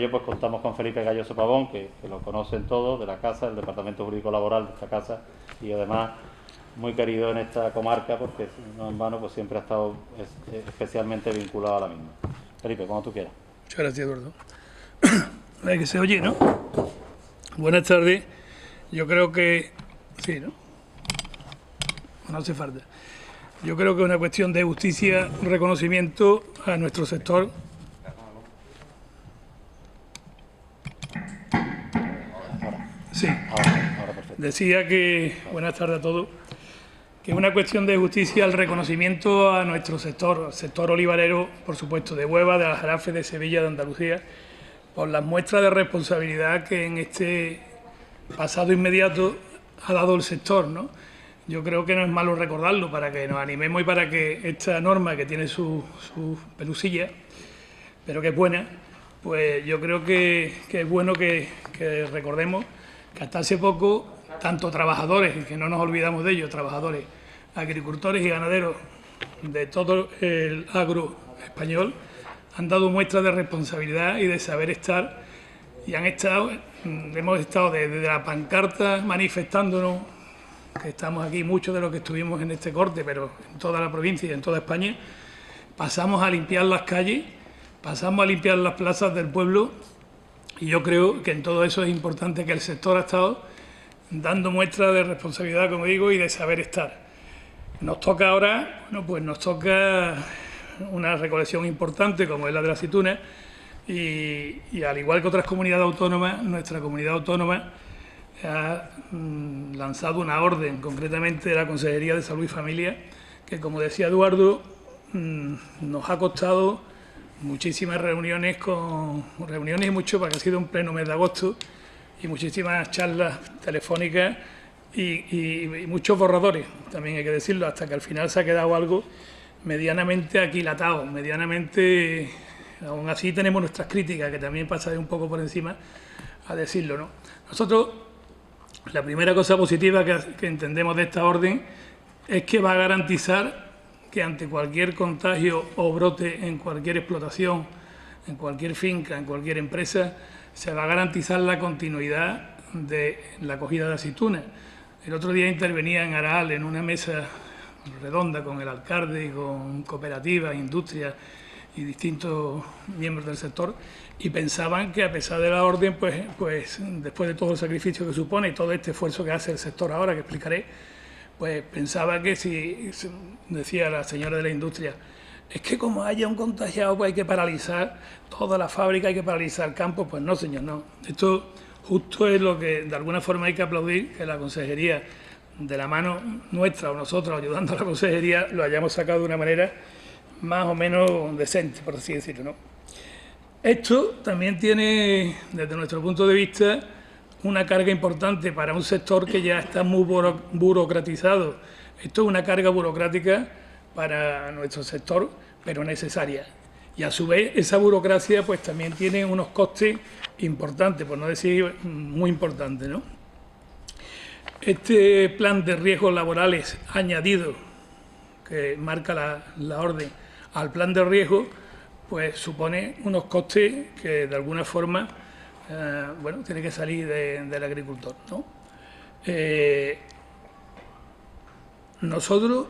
Pues contamos con Felipe Galloso Pavón, que lo conocen todos, de la Casa, del Departamento Jurídico Laboral de esta Casa, y además muy querido en esta comarca porque no en vano pues siempre ha estado especialmente vinculado a la misma. Felipe, como tú quieras. Muchas gracias, Eduardo. A ver, que se oye, ¿no? Buenas tardes. Yo creo que... Sí, ¿no? No hace falta. Yo creo que es una cuestión de justicia, reconocimiento a nuestro sector. Sí. Ahora perfecto. Decía que... Buenas tardes a todos. Que es una cuestión de justicia el reconocimiento a nuestro sector, al sector olivarero, por supuesto, de Huelva, de Aljarafe, de Sevilla, de Andalucía, por las muestras de responsabilidad que en este pasado inmediato ha dado el sector, ¿no? Yo creo que no es malo recordarlo para que nos animemos y para que esta norma, que tiene su pelusilla, pero que es buena, pues yo creo que es bueno que recordemos que hasta hace poco, tanto trabajadores, y que no nos olvidamos de ellos, trabajadores, agricultores y ganaderos de todo el agro español, han dado muestras de responsabilidad y de saber estar, y hemos estado desde la pancarta manifestándonos, que estamos aquí muchos de los que estuvimos en este corte, pero en toda la provincia y en toda España, pasamos a limpiar las calles, pasamos a limpiar las plazas del pueblo, y yo creo que en todo eso es importante que el sector ha estado dando muestras de responsabilidad, como digo, y de saber estar. Nos toca ahora, bueno, pues nos toca una recolección importante como es la de la aceituna y al igual que otras comunidades autónomas, nuestra comunidad autónoma ha lanzado una orden, concretamente de la Consejería de Salud y Familia, que como decía Eduardo, nos ha costado muchísimas reuniones y mucho, porque ha sido un pleno mes de agosto, y muchísimas charlas telefónicas y muchos borradores, también hay que decirlo, hasta que al final se ha quedado algo medianamente aquilatado, medianamente... Aún así tenemos nuestras críticas, que también pasaré un poco por encima a decirlo, ¿no? Nosotros, la primera cosa positiva que entendemos de esta orden es que va a garantizar que ante cualquier contagio o brote en cualquier explotación, en cualquier finca, en cualquier empresa, se va a garantizar la continuidad de la cogida de aceitunas. El otro día intervenía en Aral en una mesa redonda con el alcalde y con cooperativas, industrias y distintos miembros del sector, y pensaban que a pesar de la orden, pues después de todo el sacrificio que supone y todo este esfuerzo que hace el sector ahora, que explicaré, pues pensaba que si, decía la señora de la industria, es que como haya un contagiado, pues hay que paralizar toda la fábrica, hay que paralizar el campo. Pues no, señor, no. Esto justo es lo que de alguna forma hay que aplaudir, que la consejería, de la mano nuestra o nosotros ayudando a la consejería, lo hayamos sacado de una manera más o menos decente, por así decirlo, ¿no? Esto también tiene, desde nuestro punto de vista, una carga importante para un sector que ya está muy burocratizado. Esto es una carga burocrática para nuestro sector, pero necesaria. Y a su vez, esa burocracia pues también tiene unos costes importantes, por no decir muy importantes, ¿no? Este plan de riesgos laborales añadido, que marca la orden, al plan de riesgo, pues supone unos costes que de alguna forma, bueno, tiene que salir del agricultor, ¿no? Nosotros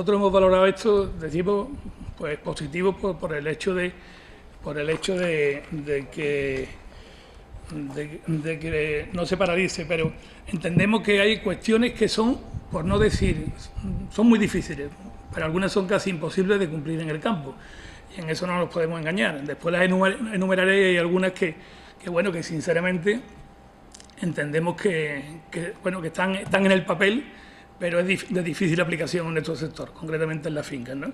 hemos valorado esto, decimos, pues positivo por el hecho de que no se paralice, pero entendemos que hay cuestiones que son, por no decir, son muy difíciles, pero algunas son casi imposibles de cumplir en el campo, y en eso no nos podemos engañar. Después las enumeraré, y hay algunas que bueno, que sinceramente entendemos que están en el papel, pero es de difícil aplicación en nuestro sector, concretamente en las fincas, ¿no?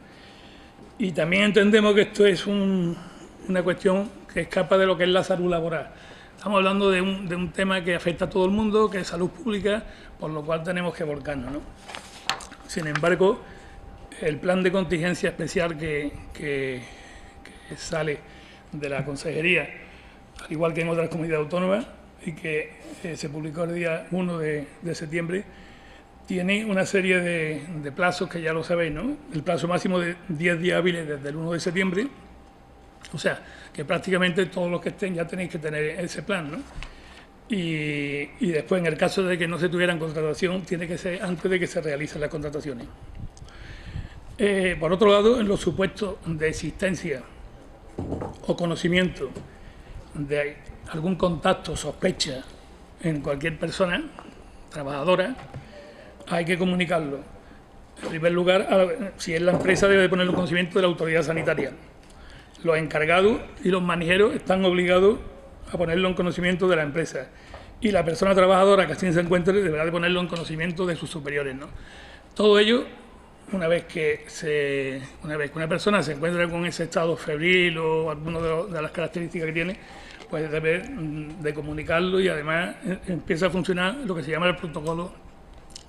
Y también entendemos que esto es una cuestión que escapa de lo que es la salud laboral. Estamos hablando de un tema que afecta a todo el mundo, que es salud pública, por lo cual tenemos que volcarnos, ¿no? Sin embargo, el plan de contingencia especial que sale de la consejería, al igual que en otras comunidades autónomas, y que se publicó el día 1 de septiembre, tiene una serie de plazos que ya lo sabéis, ¿no? El plazo máximo de 10 días hábiles desde el 1 de septiembre, O sea, que prácticamente todos los que estén ya tenéis que tener ese plan, ¿no? Y después, en el caso de que no se tuvieran contratación, tiene que ser antes de que se realicen las contrataciones. Por otro lado, en los supuestos de existencia o conocimiento de algún contacto, sospecha en cualquier persona trabajadora, hay que comunicarlo. En primer lugar, si es la empresa, debe ponerlo en conocimiento de la autoridad sanitaria. Los encargados y los manijeros están obligados a ponerlo en conocimiento de la empresa. Y la persona trabajadora que así se encuentre deberá de ponerlo en conocimiento de sus superiores, ¿no? Todo ello, una vez que una persona se encuentra con ese estado febril o alguna de las características que tiene, pues debe de comunicarlo, y además empieza a funcionar lo que se llama el protocolo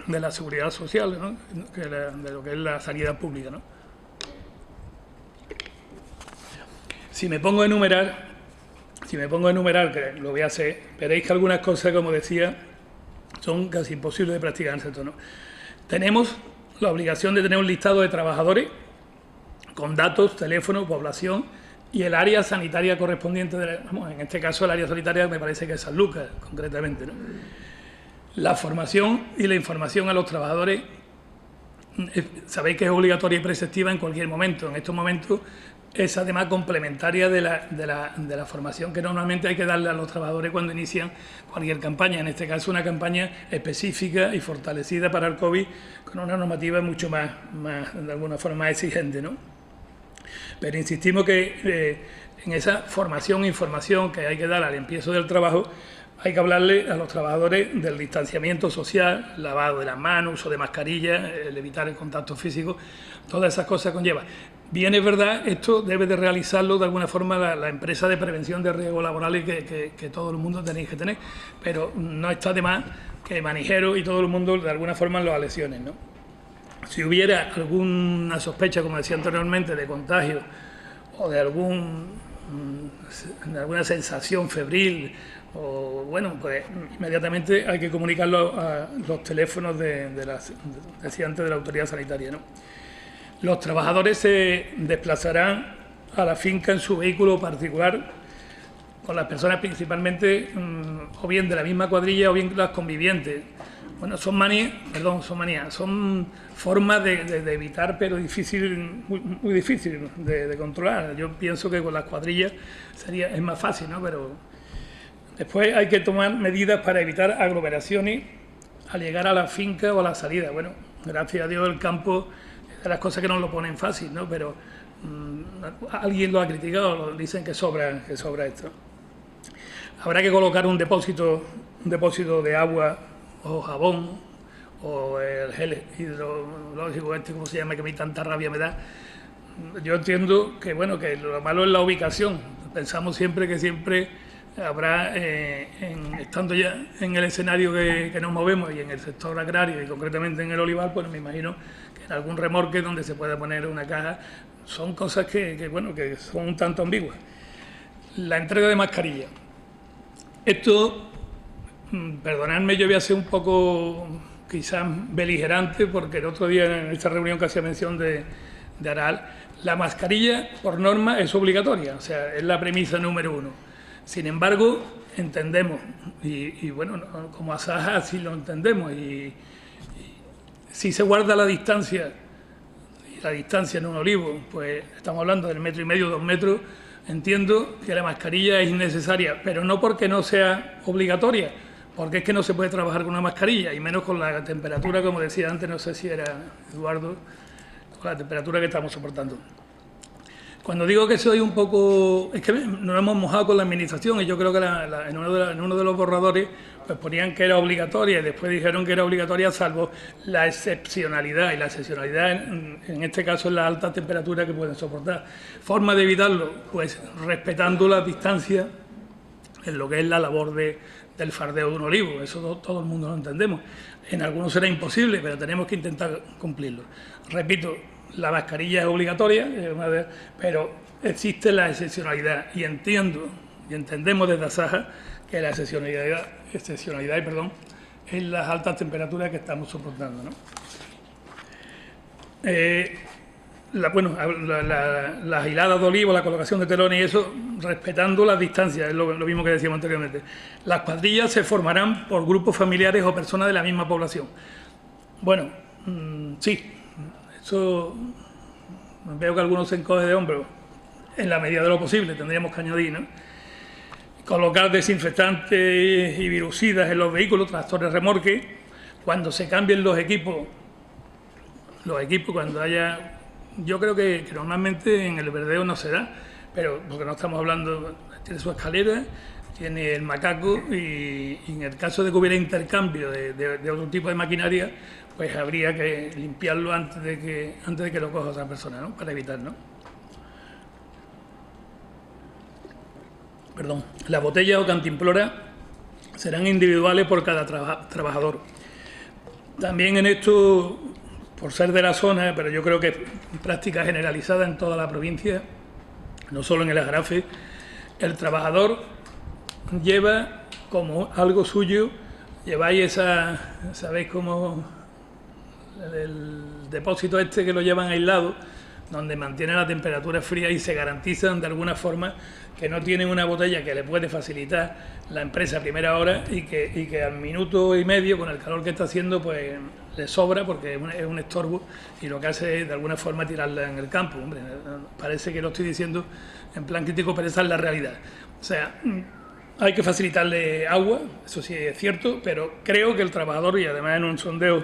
de la seguridad social, ¿no? De lo que es la sanidad pública, ¿no? Si me pongo a enumerar, que lo voy a hacer, veréis que algunas cosas, como decía, son casi imposibles de practicar en el sector, ¿no? Tenemos la obligación de tener un listado de trabajadores con datos, teléfono, población y el área sanitaria correspondiente, en este caso el área sanitaria me parece que es San Lucas, concretamente, ¿no? La formación y la información a los trabajadores, sabéis que es obligatoria y preceptiva en cualquier momento. En estos momentos es además complementaria de la formación que normalmente hay que darle a los trabajadores cuando inician cualquier campaña. En este caso, una campaña específica y fortalecida para el COVID, con una normativa mucho más de alguna forma, más exigente, ¿no? Pero insistimos que en esa formación e información que hay que dar al empiezo del trabajo, hay que hablarle a los trabajadores del distanciamiento social, lavado de las manos, uso de mascarillas, el evitar el contacto físico, todas esas cosas conlleva. Bien, es verdad, esto debe de realizarlo de alguna forma la empresa de prevención de riesgos laborales que todo el mundo tenéis que tener, pero no está de más que manijeros y todo el mundo de alguna forma lo aleccionen, ¿no? Si hubiera alguna sospecha, como decía anteriormente, de contagio o de alguna sensación febril, o bueno, pues inmediatamente hay que comunicarlo a los teléfonos decía antes, de la autoridad sanitaria, ¿no? Los trabajadores se desplazarán a la finca en su vehículo particular, con las personas principalmente o bien de la misma cuadrilla o bien las convivientes. Bueno, son formas de evitar, pero muy difícil de controlar. Yo pienso que con las cuadrillas es más fácil, ¿no? Pero después hay que tomar medidas para evitar aglomeraciones al llegar a la finca o a la salida. Bueno, gracias a Dios el campo es de las cosas que no lo ponen fácil, ¿no? Pero alguien lo ha criticado, dicen que sobra esto. Habrá que colocar un depósito de agua o jabón o el gel hidrológico, como se llama, que a mí tanta rabia me da. Yo entiendo que, bueno, que lo malo es la ubicación. Pensamos siempre habrá, estando ya en el escenario que nos movemos y en el sector agrario y concretamente en el olivar, pues me imagino que en algún remorque donde se pueda poner una caja. Son cosas que son un tanto ambiguas. La entrega de mascarillas. Esto, perdonadme, yo voy a ser un poco quizás beligerante, porque el otro día en esta reunión que hacía mención de Aral, la mascarilla por norma es obligatoria, o sea, es la premisa número uno. Sin embargo, entendemos, y bueno, como Asaja así lo entendemos, y si se guarda la distancia, y la distancia en un olivo, pues estamos hablando del 1,5 metros, 2 metros, entiendo que la mascarilla es innecesaria, pero no porque no sea obligatoria, porque es que no se puede trabajar con una mascarilla, y menos con la temperatura, como decía antes, no sé si era Eduardo, con la temperatura que estamos soportando. Cuando digo que soy un poco... es que nos hemos mojado con la administración, y yo creo que en uno de los borradores pues ponían que era obligatoria, y después dijeron que era obligatoria salvo la excepcionalidad, y la excepcionalidad en este caso es la alta temperatura que pueden soportar. Forma de evitarlo, pues respetando la distancia en lo que es la labor del fardeo de un olivo. Eso todo el mundo lo entendemos. En algunos será imposible, pero tenemos que intentar cumplirlo. Repito, la mascarilla es obligatoria, pero existe la excepcionalidad, y entendemos desde Asaja que la excepcionalidad es las altas temperaturas que estamos soportando, ¿no? las hiladas de olivo, la colocación de telones y eso, respetando las distancias, es lo mismo que decíamos anteriormente. Las cuadrillas se formarán por grupos familiares o personas de la misma población. Bueno, sí, eso veo que algunos se encogen de hombros. En la medida de lo posible tendríamos que añadir, ¿no? Colocar desinfectantes y virucidas en los vehículos, tractores, remolques, cuando se cambien los equipos, cuando haya... Yo creo que normalmente en el verdeo no se da, pero porque no estamos hablando, tiene su escalera, tiene el macaco y en el caso de que hubiera intercambio de otro tipo de maquinaria, pues habría que limpiarlo antes de que lo coja otra persona, ¿no? Para evitar, ¿no? Perdón. Las botellas o cantimploras serán individuales por cada trabajador. También en esto, por ser de la zona, pero yo creo que es práctica generalizada en toda la provincia, no solo en el Aljarafe, el trabajador lleva como algo suyo, lleváis ¿sabéis cómo? El depósito este que lo llevan aislado, donde mantiene la temperatura fría y se garantizan de alguna forma que no tienen una botella que le puede facilitar la empresa a primera hora y que al minuto y medio, con el calor que está haciendo, pues le sobra porque es un estorbo y lo que hace es de alguna forma tirarla en el campo. Hombre, parece que lo estoy diciendo en plan crítico, pero esa es la realidad. O sea, hay que facilitarle agua, eso sí es cierto, pero creo que el trabajador, y además en un sondeo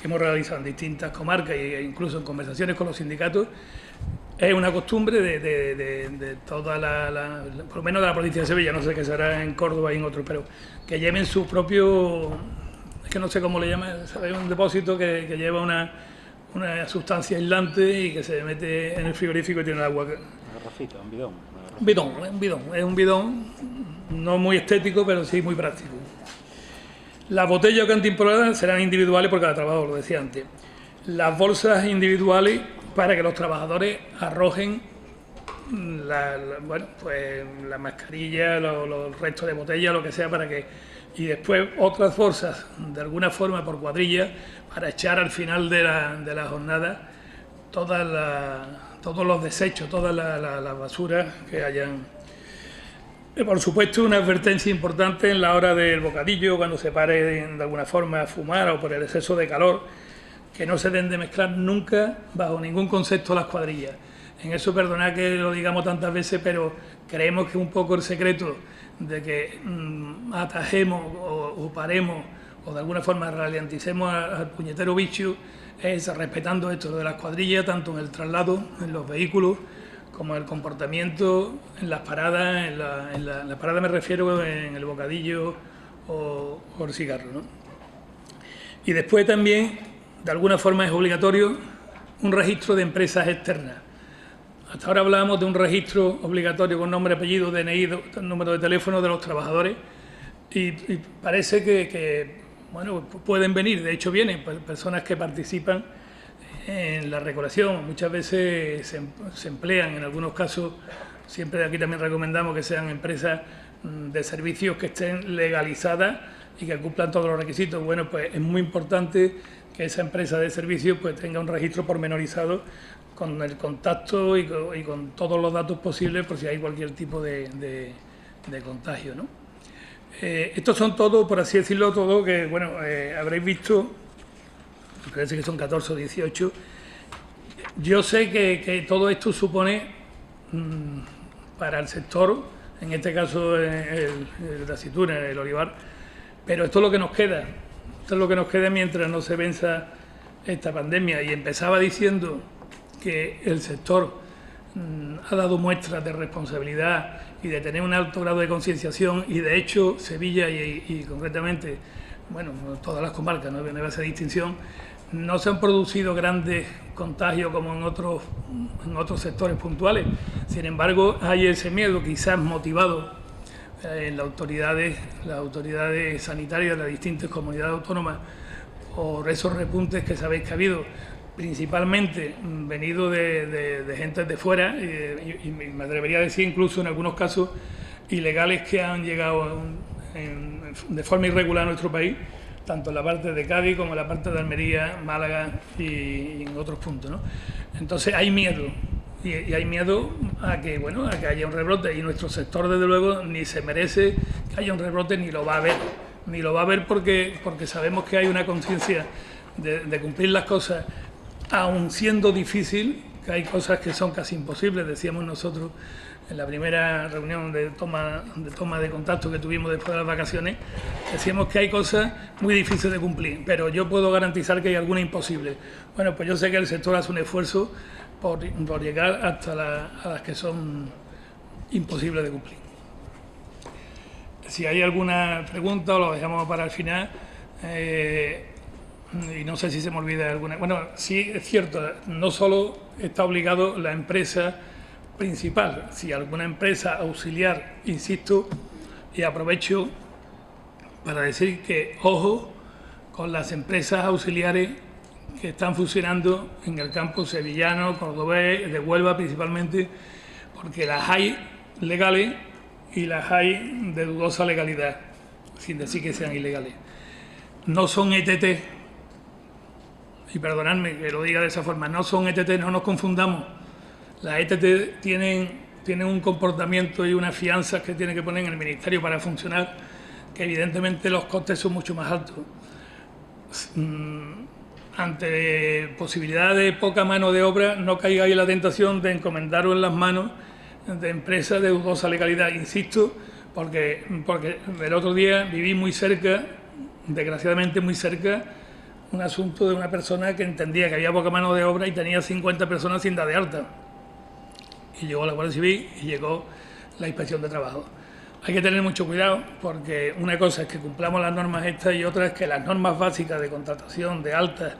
que hemos realizado en distintas comarcas e incluso en conversaciones con los sindicatos, es una costumbre de toda por lo menos de la provincia de Sevilla, no sé qué será en Córdoba y en otros, pero que lleven su propio, es que no sé cómo le llaman, ¿sabes? Un depósito que lleva una sustancia aislante y que se mete en el frigorífico y tiene el agua. Garrafita, un bidón. Es un bidón no muy estético, pero sí muy práctico. Las botellas o cantimploras serán individuales por cada trabajador, lo decía antes. Las bolsas individuales para que los trabajadores arrojen la mascarilla, los restos de botella, lo que sea, y después otras bolsas, de alguna forma por cuadrilla, para echar al final de la jornada todos los desechos, todas las basuras que hayan. Por supuesto, una advertencia importante en la hora del bocadillo, cuando se pare de alguna forma a fumar o por el exceso de calor, que no se deben de mezclar nunca, bajo ningún concepto, las cuadrillas. En eso, perdonad que lo digamos tantas veces, pero creemos que un poco el secreto de que atajemos o paremos o de alguna forma ralenticemos al puñetero bicho es respetando esto, lo de las cuadrillas, tanto en el traslado, en los vehículos, como el comportamiento en las paradas, en la parada me refiero en el bocadillo o el cigarro, ¿no? Y después también, de alguna forma es obligatorio, un registro de empresas externas. Hasta ahora hablábamos de un registro obligatorio con nombre, apellido, DNI, número de teléfono de los trabajadores y parece que pueden venir, de hecho vienen personas que participan en la recolección, muchas veces se emplean, en algunos casos, siempre aquí también recomendamos que sean empresas de servicios que estén legalizadas y que cumplan todos los requisitos. Bueno, pues es muy importante que esa empresa de servicios pues tenga un registro pormenorizado con el contacto y con todos los datos posibles por si hay cualquier tipo de contagio, ¿no? Estos son todos, por así decirlo, todo que, habréis visto. Me parece que son 14 o 18. Yo sé que todo esto supone para el sector, en este caso la aceituna, el olivar, pero esto es lo que nos queda. Esto es lo que nos queda mientras no se venza esta pandemia. Y empezaba diciendo que el sector ha dado muestras de responsabilidad y de tener un alto grado de concienciación y de hecho Sevilla y concretamente, todas las comarcas, no debe hacer distinción, no se han producido grandes contagios como en otros sectores puntuales. Sin embargo, hay ese miedo, quizás motivado en las autoridades sanitarias de las distintas comunidades autónomas por esos repuntes que sabéis que ha habido, principalmente venido de gente de fuera y me atrevería a decir incluso en algunos casos ilegales que han llegado de forma irregular a nuestro país tanto en la parte de Cádiz como en la parte de Almería, Málaga y en otros puntos, ¿no? Entonces hay miedo, y hay miedo a que, bueno, a que haya un rebrote, y nuestro sector, desde luego, ni se merece que haya un rebrote, ni lo va a haber. Ni lo va a haber porque sabemos que hay una conciencia de cumplir las cosas, aun siendo difícil, que hay cosas que son casi imposibles. Decíamos nosotros en la primera reunión de toma de contacto que tuvimos después de las vacaciones, decíamos que hay cosas muy difíciles de cumplir, pero yo puedo garantizar que hay alguna imposible. Bueno, pues yo sé que el sector hace un esfuerzo por llegar hasta a las que son imposibles de cumplir. Si hay alguna pregunta, o lo dejamos para el final. Y no sé si se me olvida alguna. Bueno, sí es cierto, no solo está obligado la empresa principal, si alguna empresa auxiliar, insisto, y aprovecho para decir que ojo con las empresas auxiliares que están funcionando en el campo sevillano, cordobés, de Huelva principalmente, porque las hay legales y las hay de dudosa legalidad, sin decir que sean ilegales. No son ETT, y perdonadme que lo diga de esa forma, no son ETT, no nos confundamos. Las ETT tienen un comportamiento y unas fianzas que tiene que poner en el Ministerio para funcionar, que evidentemente los costes son mucho más altos. Ante posibilidad de poca mano de obra, no caigáis en la tentación de encomendaros en las manos de empresas de dudosa legalidad. Insisto, porque el otro día viví muy cerca, desgraciadamente muy cerca, un asunto de una persona que entendía que había poca mano de obra y tenía 50 personas sin dar de alta. Y llegó la Guardia Civil y llegó la Inspección de Trabajo. Hay que tener mucho cuidado, porque una cosa es que cumplamos las normas estas y otra es que las normas básicas de contratación, de altas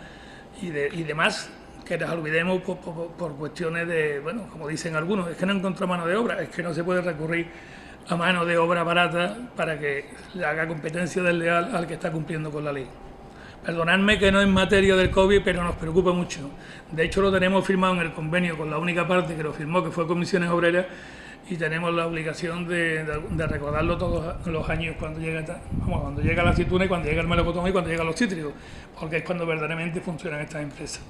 y demás, que las olvidemos por cuestiones de, bueno, como dicen algunos, es que no encontró mano de obra, es que no se puede recurrir a mano de obra barata para que le haga competencia desleal al que está cumpliendo con la ley. Perdonadme que no es materia del COVID, pero nos preocupa mucho. De hecho, lo tenemos firmado en el convenio con la única parte que lo firmó, que fue Comisiones Obreras, y tenemos la obligación de recordarlo todos los años cuando llega la aceituna y cuando llega el melocotón y cuando llegan los cítricos, porque es cuando verdaderamente funcionan estas empresas.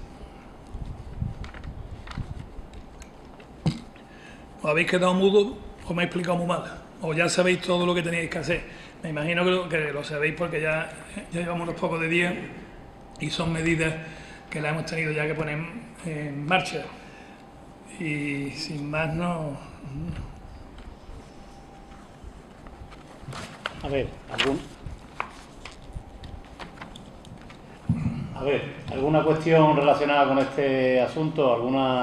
¿Os habéis quedado mudos o me he explicado muy mal? ¿O ya sabéis todo lo que teníais que hacer? Me imagino que lo sabéis porque ya llevamos unos pocos de días y son medidas que las hemos tenido ya que poner en marcha. Y sin más no... A ver, ¿alguna cuestión relacionada con este asunto? ¿Alguna